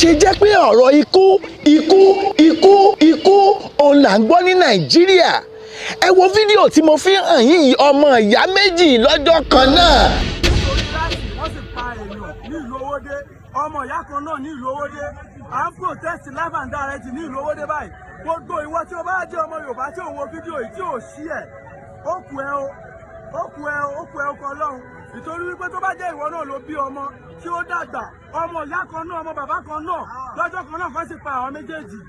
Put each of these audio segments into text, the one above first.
ṣe jẹ́ pé ọ̀rọ̀ ikú òun là ń gbọ́ ní Nàìjíríà. Ẹ wo fídíò tí mo fi hàn yín yìí, ọmọ ìyá méjì lọ́jọ́ kan náà. Wọ́n sì pa èèyàn ní ìlú Owódé, ọmọ ìyá kan náà ní ìlú Owódé. À ń protest live and direct ní ìlú Owódé báyìí. Gbogbo ìwọ tí o bá jẹ́ ọmọ Yorùbá tí ò ń wo fídíò yìí tí ò sí ẹ̀, ó kù ẹ́ ọkọ Ọlọ́run. Nítorí wípé tó bá jẹ́ ìwọ náà ló bí ọmọ tí ó dàgbà, ọmọ ìyá kan náà, ọmọ bàbá kan náà, lọ́jọ́ kan náà fẹ́ sì pa àwọn méjèèjì.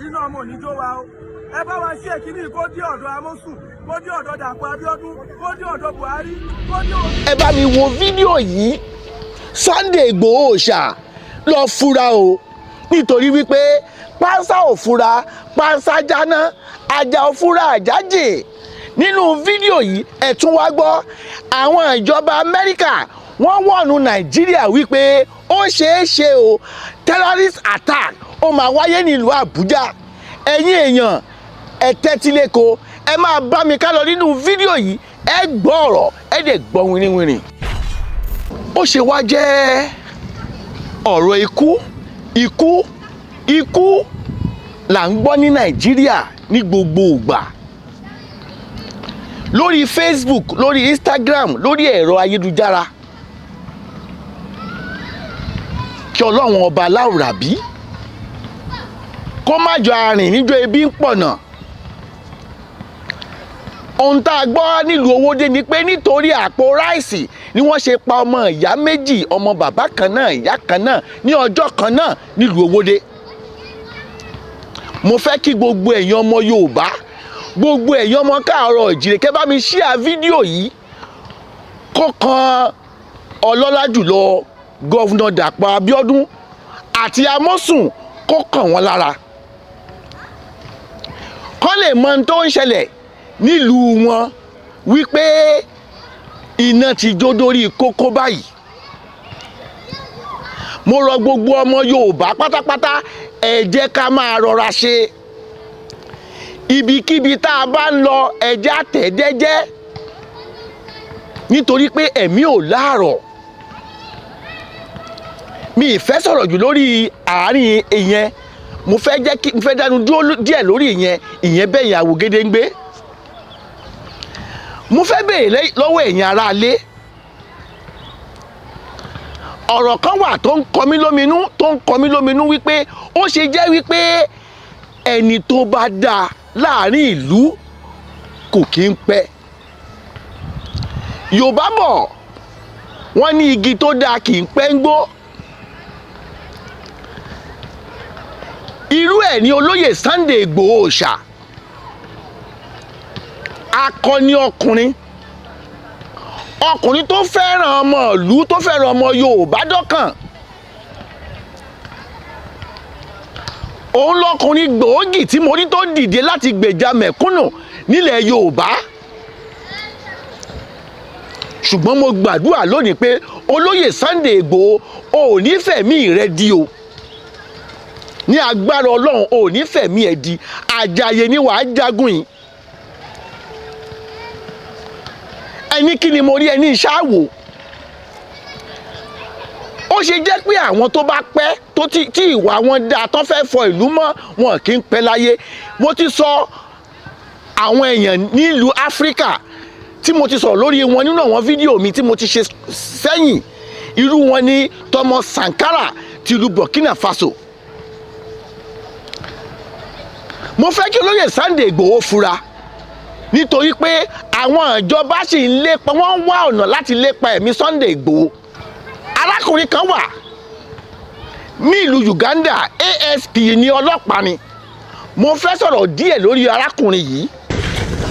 Iná ọmọ òní jó wa o. Ẹ bá wa ṣe kíní kó dé ọ̀dọ̀ Amósùn, kó dé ọ̀dọ̀ Dàpọ̀ Abíọ́dún, kó dé ọ̀dọ̀ Buhari, kó dé ọ̀dọ̀. Ẹ bá mi wo fídíò yìí. Sunday Igboho ṣá lọ fura o, nítorí wípé pánsá ò fura pánsá jáná, ajá ò fura àjájè. Nínú fídíò yìí ẹ tún wá gbọ́ àwọn ìjọba Amẹ́ríkà wọ́n wọ̀nù Nàìjíríà wípé ó ṣeé ṣe o terrorist attack ó máa wáyé nílùú Àbújá. Ẹ̀yin èèyàn ẹ tẹ́tí lẹ́kọ̀ọ́, ẹ máa bá mi ká lọ nínú fídíò yìí, ẹ gbọ́ ọ̀rọ̀ ẹ dẹ̀ gbọ́ wìrìwìrì. Ó ṣe wá jẹ́ ọ̀rọ̀ ikú là ń gbọ́ ní Nàìjíríà ní gbogbo ìgbà, lórí Facebook, lórí Instagram, lórí ẹ̀rọ ayélujára. Kí Ọlọ́run ọba aláwùrábí kó má jọ arìn níjọ́ ebi ń pọ̀nà. Ohun tá a gbọ́ nílùú Owódé ni pé nítorí àpò ráìsì ni wọ́n ṣe pa ọmọ ìyá méjì, ọmọ bàbá kan náà, ìyá kan náà ní ọjọ́ kan náà nílùú Owódé. Mo fẹ́ kí gbogbo ẹ̀yin ọmọ Yorùbá, gbogbo ẹ̀yin ọmọ káàárọ̀ oòjíire, kẹ́ bá mi share fídíò yìí kó kan ọlọ́lá jùlọ gọ́vnà Dàpọ̀ Abíọ́dún àti Amósùn, kó kàn wọ́n lára, kó lè mọ ohun tó ń ṣẹlẹ̀ nílùú wọn, wípé iná ti jó dórí kókó báyìí. Mo rọ gbogbo ọmọ Yorùbá pátápátá, ẹ jẹ́ ká máa rọra ṣe. Ibikíbi tá a bá ń lọ ẹ jẹ́ á tẹ̀ jẹ́jẹ́, nítorí pé ẹ̀mí ò láàrọ̀. Mi ì fẹ́ sọ̀rọ̀ jù lórí àárín ìyẹn, mo fẹ́ dánu dúró díẹ̀ lórí ìyẹn bẹ́ẹ̀ yàwó gédéǹgbé. Mo fẹ́ béèrè lọ́wọ́ ẹ̀yin aráalé, ọ̀rọ̀ kan wà tó ń kọ mí lóminú wípé ó ṣe jẹ́ wípé ẹni tó bá dáa láàrin ìlú kò kí ń pẹ́. Yorùbá bọ̀ wọ́n ní igi tó dáa kì í pẹ́ ń gbó. Irú ẹ̀ ni olóyè Sunday Igboho ṣá, akọni ọkùnrin tó fẹ́ràn ọmọ ìlú, tó fẹ́ràn ọmọ Yorùbá dọ́kàn. Òun lọkùnrin gbòógì tí mo rí tó dìde láti gbèjà mẹ̀kúnnù nílẹ̀ Yorùbá. Ṣùgbọ́n mo gbàdúrà lónìí pé olóyè Sunday Igboho ò ní fẹ̀mí rẹ di o, ní agbára Ọlọ́run ò ní fẹ̀mí ẹ di, àjàyè ni wàá jagun yìí. Ẹni kí ni mo rí ẹni ìṣáàwò. Ó ṣe jẹ́ pé àwọn tó bá pẹ́ tí ìwà wọn dáa tán fẹ́ fọ ìlú mọ́, wọn kì í pẹ́ láyé. Mo ti sọ àwọn èèyàn nílùú Áfíríkà tí mo ti sọ̀rọ̀ lórí wọn nínú àwọn fídíò mi tí mo ti ṣe sẹ́yìn. Irú wọn ni Thomas Sankara ti ìlú Burkina Faso. Mo fẹ́ kí olóyè Sunday Igboho fura, nítorí pé àwọn ìjọba sì ń lépa, wọ́n ń wá ọ̀nà láti lépa ẹ̀mí Sunday Igboho. Arákùnrin kan wà ní ìlú Uganda, ASP ní ọlọ́pàá ni. Mo fẹ́ sọ̀rọ̀ díẹ̀ lórí arákùnrin yìí.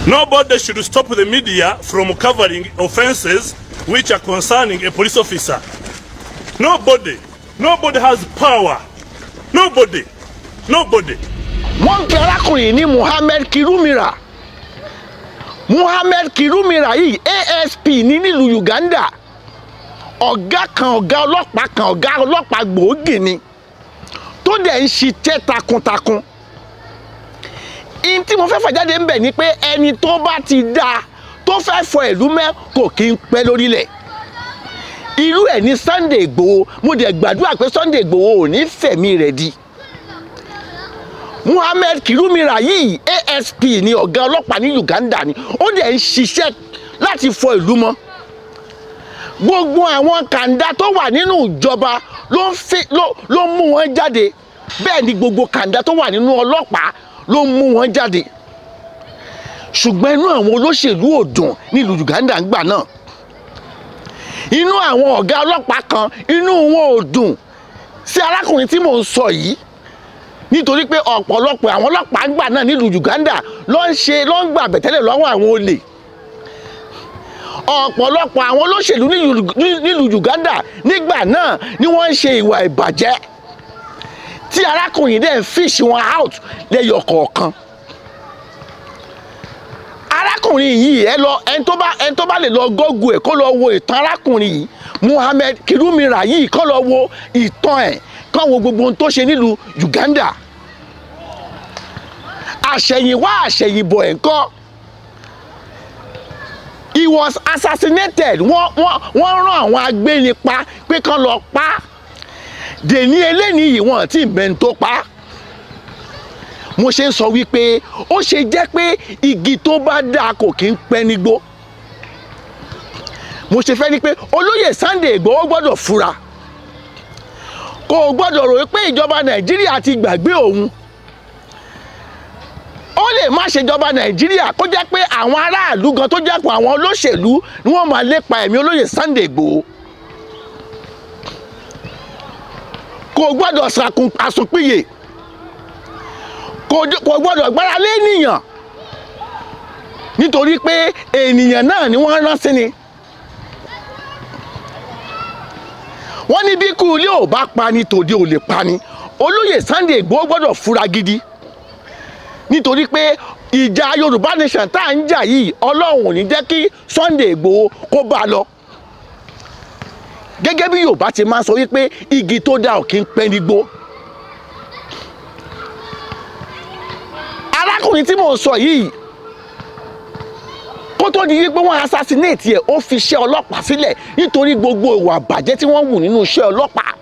Nobody should stop the media from covering offenses which are concerning a police officer. Nobody has power. Nobody. Wọ́n ń pe arákùnrin ní Muhammed Kirumira yìí, ASP ní nílùú Uganda. Ọ̀gá ọlọ́pàá gbòógì ni, tó dẹ̀ ń ṣiṣẹ́ takuntakun. In tí mo fẹ́ fà jáde ń bẹ̀ ni pé ẹni tó bá ti dáa, tó fẹ́ fọ ìlú mẹ́, kò kí ń pẹ́ lórílẹ̀. irú ẹ̀ ní Sunday Igboho. Mo dẹ̀ gbàdúrà pé Sunday Igboho ò ní fẹ̀mí rẹ̀ di. Muhammed Kirumira yìí ASP ni ọ̀gá ọlọ́pàá ní Uganda ni, ó dẹ̀ ń ṣiṣẹ́ láti fọ ìlú mọ́. Gbogbo àwọn kàńdá tó wà nínú ìjọba ló mú wọn jáde, bẹ́ẹ̀ ni gbogbo kàńdá tó wà nínú ọlọ́pàá ló mú wọn jáde. Ṣùgbọ́n inú àwọn olóṣèlú ò dùn nílùú Uganda ńgbà náà. Inú àwọn ọ̀gá ọlọ́pàá kan, inú wọn ò dùn sí arákùnrin tí mò ń sọ yìí, nítorí pé ọ̀pọ̀lọpọ̀ àwọn ọlọ́pàá ńgbà náà nílùú Uganda ló ń gbà bẹ̀tẹ́lẹ̀ lọ́wọ́ àwọn olè. Ọ̀pọ̀lọpọ̀ àwọn olóṣèlú nílùú Uganda nígbà náà ni wọ́n ń ṣe ìwà ìbàjẹ́ tí arákùnrin dẹ̀ ń fish wọn out lẹ́yọ kọ̀ọ̀kan. Arákùnrin yìí ẹni tó bá lè lọ gọ́gù ẹ̀ kó lọ wo ìtàn arákùnrin yìí Muhammed Kirumira yìí kó lọ wo ìtàn ẹ̀ kó wo gbogbo ohun tó ṣe nílùú Uganda. Àṣẹ̀yìnwá àṣẹ̀yìnbọ̀ ẹ̀ ń kọ́. He was assassinated. Wọ́n rán àwọn agbénipa pé kán lọ pa. Dèní eléyìí yìí wọ́n ti mẹ́ni tó pa. Mo ṣe ń sọ wípé ó ṣe jẹ́ pé igi tó bá dáa kò kí ń pẹ́ nígbó. Mo ṣe fẹ́ ní pé olóyè Sunday Igboho gbọ́dọ̀ fura. Kò gbọ́dọ̀ rò pé ìjọba Nàìjíríà ti gbàgbé òun. Ó lè má ṣèjọba Nàìjíríà kó jẹ́ pé àwọn aráàlú gan tó jẹ́ pé àwọn olóṣèlú ni wọ́n máa lépa ẹ̀mí olóyè Sunday Igboho. Kò gbọ́dọ̀ àsùnpìyè. Kò gbọ́dọ̀ gbára lé ènìyàn, nítorí pé ènìyàn náà ni wọ́n rán sí ni. Wọ́n ní bí ikú ilé ò bá pani tòde ò lè pani. Olóyè Sunday Igboho gbọ́dọ̀ fura gidi, nítorí pé ìjà Yorùbá nation tá à ń jà yìí Ọlọ́run ò ní jẹ́ kí Sunday Igboho kó bá lọ. Gẹ́gẹ́ bí Yorùbá ti máa ń sọ wípé igi tó dá ò kí ń pẹ́ nígbó. Arákùnrin tí mò ń sọ yìí kó tó di wípé wọ́n assassinate ẹ̀, ó fi iṣẹ́ ọlọ́pàá sílẹ̀ nítorí gbogbo ìwà àbàjẹ́ tí wọ́n wù nínú iṣẹ́ ọlọ́pàá,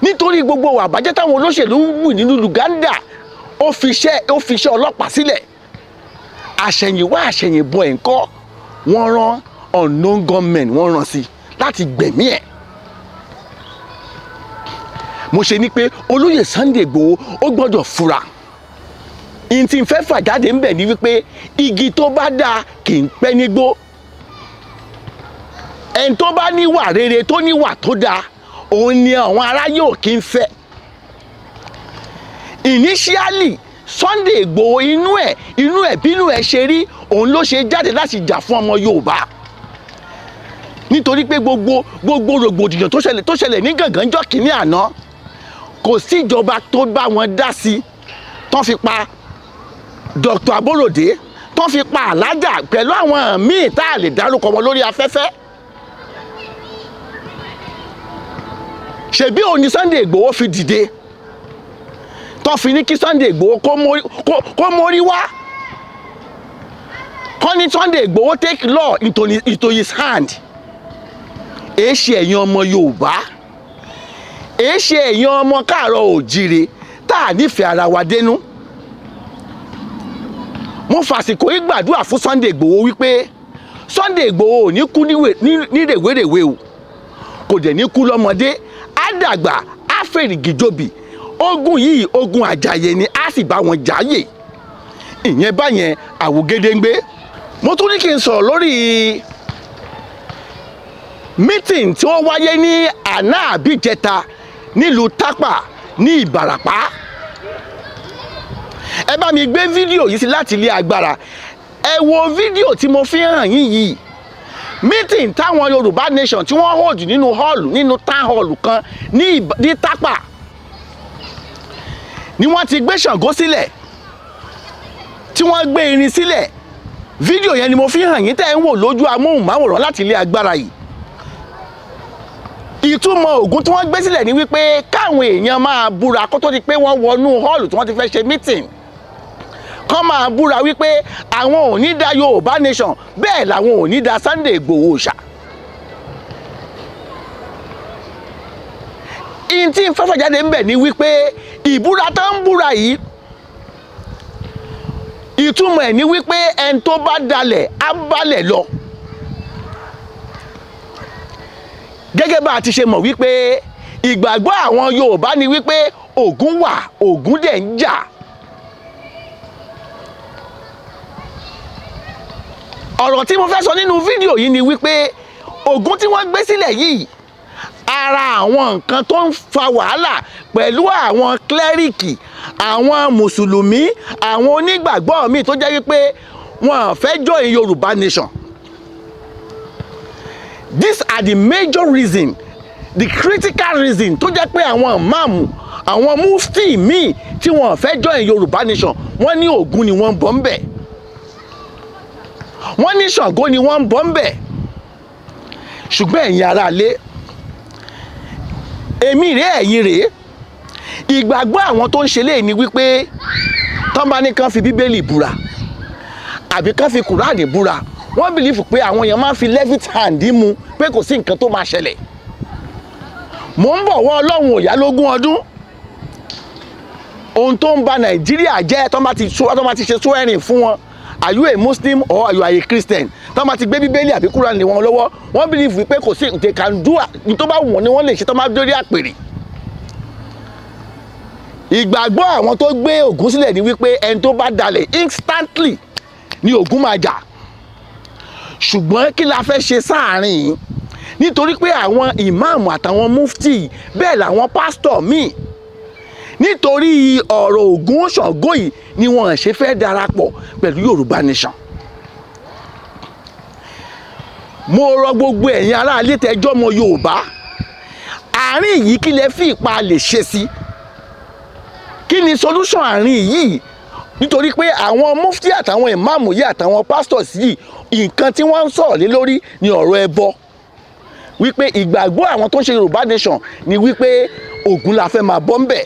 nítorí gbogbo ìwà àbàjẹ́ táwọn olóṣèlú wù nínú Uganda, ó fi iṣẹ́ ọlọ́pàá sílẹ̀. Àṣẹ̀yìnwá àṣẹ̀yìnbọ̀ ẹ̀ ń kọ́, wọ́n rán unknown gunmen, wọ́n rán sí láti gbẹ̀mí ẹ̀. Mo ṣe ní pé olóyè Sunday Igboho ó gbọ́dọ̀ fura. Ìyìn tí n fẹ́ fà jáde ń bẹ̀ ni wípé igi tó bá dáa kì í pẹ́ nígbó. Ẹni tó bá níwà rere tó níwà tó dáa, òun ni àwọn aráyé ò kí ń fẹ́. Initially Sunday Igboho inú ẹ̀ bínú ẹ̀ ṣe rí, òun ló ṣe jáde láti jà fún ọmọ Yorùbá. Nítorí pé gbogbo rògbòdìyàn tó ṣẹlẹ̀ ní gàngànjọ́ kìíní àná, kò sí ìjọba tó bá wọn dá sí, tán fi pa Dr. Aborode, tán fi pa Alájà pẹ̀lú àwọn míì tá a lè dárúkọ wọn lórí afẹ́fẹ́. Ṣebí òun ni Sunday Igboho fi dìde, tán fi ní kí Sunday Igboho kó mórí wá, kọ́ ní Sunday Igboho take law into his hand. Èé ṣe ẹ̀yin ọmọ Yorùbá, èé ṣe ẹ̀yin ọmọ káàárọ̀ òjíire tá a nífẹ̀ẹ́ ara wa dénú. Mo fàsìkò yìí gbàdúrà fún Sunday Igboho wípé Sunday Igboho ò ní kú ní rèwerèwe o, kò dẹ̀ ní kú lọ́mọdé, á dàgbà, á fèrègì jòbì. Ogun yìí ogun àjàyè ni, á sì bá wọn jáyè. Ìyẹn báyẹn àwògedengbe. Mo tún ní kí n sọ̀rọ̀ lórí meeting tí ó wáyé ní àná àbíjẹta nílùú Tápà ní Ìbàràpá. Ẹ bá mi gbé fídíò yìí sí láti ilé agbára. Ẹ wo fídíò tí mo fi hàn yín yìí. Meeting táwọn Yorùbá nation tí wọ́n hold nínú town hall kan ní Tápà ni wọ́n ti gbé Ṣàngó sílẹ̀, tí wọ́n gbé irin sílẹ̀. Fídíò yẹn ni mo fi hàn yín tẹ́ ń wò lójú amóhùnmáwòrán láti ilé agbára yìí. Ìtumọ̀ Ògún tí wọ́n gbé sílẹ̀ ni wípé káwọn èèyàn máa búra kó tó di pé wọ́n wọnú hall tí wọ́n ti fẹ́ ṣe meeting. Kán máa búra wípé àwọn ò ní dá Yorùbá nation, bẹ́ẹ̀ làwọn ò ní dá Sunday Igboho ṣá. ihun tí ń fẹ́ fàjáde ń bẹ̀ ni wípé ìbúra tó ń búra yìí ìtumọ̀ ẹ̀ ni wípé ẹni tó bá dalẹ̀ á balẹ̀ lọ. Gẹ́gẹ́ bá a ti ṣe mọ̀ wípé ìgbàgbọ́ àwọn Yorùbá ni wípé Ògún wà, Ògún dẹ̀ ń jà. Ọ̀rọ̀ tí mo fẹ́ sọ nínú fídíò yìí ni wípé Ògún tí wọ́n gbé sílẹ̀ yìí, ara àwọn nǹkan tó ń fa wàhálà pẹ̀lú àwọn klẹ́ríkì, àwọn mùsùlùmí, àwọn onígbàgbọ́ míì tó jẹ́ wípé wọn fẹ́ join Yorùbá nation. These are the major reason, the critical reason tó jẹ́ pé àwọn ìmáàmù, àwọn mufti míì tí wọn fẹ́ join Yorùbá nation, wọ́n ní Ògún ni wọ́n ń bọ̀ ń bẹ̀, wọ́n ní Ṣàngó ni wọ́n ń bọ̀ ń bẹ̀. Ṣùgbọ́n ẹ̀yin aráalé, èmi rèé ẹ̀yin rèé, ìgbàgbọ́ àwọn tó ń ṣe léyìí ni wípé tán bá ní kán fi Bíbélì búra àbí kán fi Kùránì búra, wọ́n bìlífù pé àwọn èèyàn máa ń fi left hand mú pé kò sí nǹkan tó máa ṣẹlẹ̀. Mò ń bọ̀ wọ́ Ọlọ́run òyà lógún ọdún, ohun tó ń ba Nàìjíríà jẹ́ tán bá ti ṣe swearing fún wọn, are you a Muslim or are you a Christian, tán bá ti gbé Bíbélì àbí Kùránì lé wọn lọ́wọ́, wọ́n bìlífù pé kò sí they can do ní tó bá wù wọ́n ni wọ́n lè ṣe tán bá dórí àpèrè. Ìgbàgbọ́ àwọn tó gbé Ògún sílẹ̀ ni wípé ẹni tó bá dalẹ̀ instantly ni Ògún máa jà. Ṣùgbọ́n kí la fẹ́ ṣe sáàárín yìí? Nítorí pé àwọn ìmáàmù àtàwọn mufti bẹ́ẹ̀ làwọn pásítọ̀ míì, nítorí ọ̀rọ̀ Ògún Ṣàngó yìí ni wọ́n ṣe fẹ́ darapọ̀ pẹ̀lú Yorùbá nation. Mo rọ gbogbo ẹ̀yin aráalé tẹjọ́ mọ Yorùbá, àárín yìí kí lẹ fi ipa lè ṣe sí? Kí ni solution àárín yìí? Nítorí pé àwọn mufti àtàwọn ìmáàmù yìí àtàwọn pastors yìí, nǹkan tí wọ́n ń sọ̀rọ̀ lé lórí ni ọ̀rọ̀ ẹbọ. Wípé ìgbàgbọ́ àwọn tó ń ṣe Yorùbá nation ni wípé Ògún la fẹ́ máa bọ́ ń bẹ̀,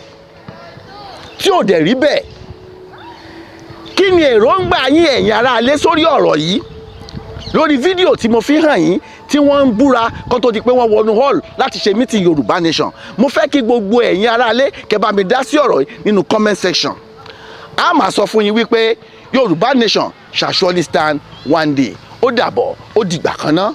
tí ò dẹ̀ rí bẹ́ẹ̀. Kí ni èròǹgbà yín ẹ̀yin aráalé sórí ọ̀rọ̀ yìí? Lórí fídíò tí mo fi hàn yín tí wọ́n ń búra kó tó di pé wọ́n wọnú hall láti ṣe meeting Yorùbá nation, mo fẹ́ kí gbogbo ẹ̀yin aráalé kẹ́ bá mi dá sí ọ̀rọ̀ yìí nínú comment section. A máa sọ fún yín wípé Yorùbá nation shall surely stand one day. Ó dàbọ̀, ó dìgbà kan náà.